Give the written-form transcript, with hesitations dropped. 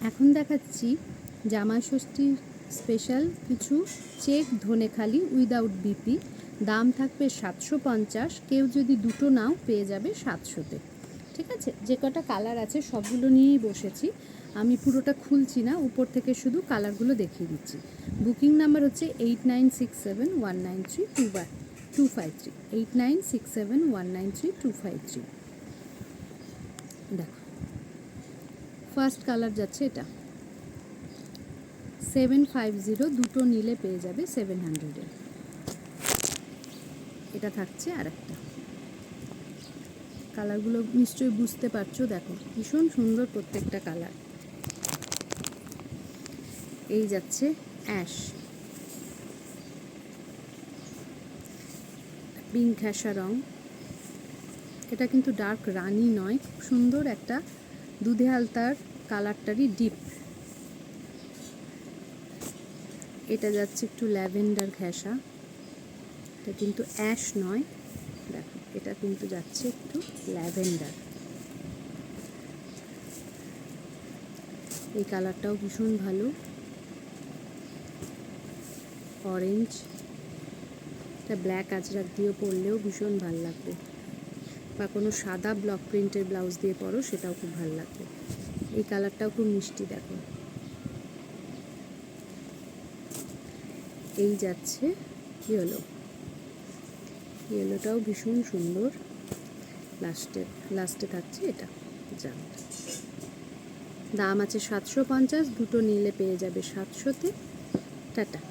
এখন দেখাচ্ছি জামাই ষষ্ঠীর স্পেশাল কিছু চেক ধনেখালি উইদাউট বিপি। দাম থাকবে 750, কেউ যদি দুটো নাও পেয়ে যাবে 700-তে। ঠিক আছে, যে কটা কালার আছে সবগুলো নিয়েই বসেছি, আমি পুরোটা খুলছি না, উপর থেকে শুধু কালারগুলো দেখিয়ে দিচ্ছি। বুকিং নাম্বার হচ্ছে 8967193253, 8967193253। দেখো, ফার্স্ট কালার যাচ্ছে এটা 750, দুটো নিলে পেয়ে যাবে 700-এ। এটা থাকছে আর একটা। কালারগুলো নিশ্চয়ই বুঝতে পারছো, দেখো ভীষণ সুন্দর প্রত্যেকটা কালার। এই যাচ্ছে অ্যাশ, পিঙ্ক ঘেঁষা রং। এটা কিন্তু ডার্ক রানি নয়, খুব সুন্দর একটা দুধে আলতার কালারটারই ডিপ। এটা যাচ্ছে একটু ল্যাভেন্ডার ঘেঁষা, এটা কিন্তু অ্যাশ নয়, দেখো এটা কিন্তু যাচ্ছে একটু ল্যাভেন্ডার। এই কালারটাও ভীষণ ভালো। অরেঞ্জ, এটা ব্ল্যাক আজরাক দিয়ে পরলেও ভীষণ ভালো লাগবে, বা কোনো সাদা ব্লক প্রিন্টের ব্লাউজ দিয়ে পরো সেটাও খুব ভালো লাগবে। এই কালারটাও খুব মিষ্টি, দেখো। এই যাচ্ছে ইয়েলো, ইয়েলোটাও ভীষণ সুন্দর। লাস্টে থাকছে এটা জাম। দাম আছে 750, দুটো নিলে পেয়ে যাবে 700-তে। টাটা।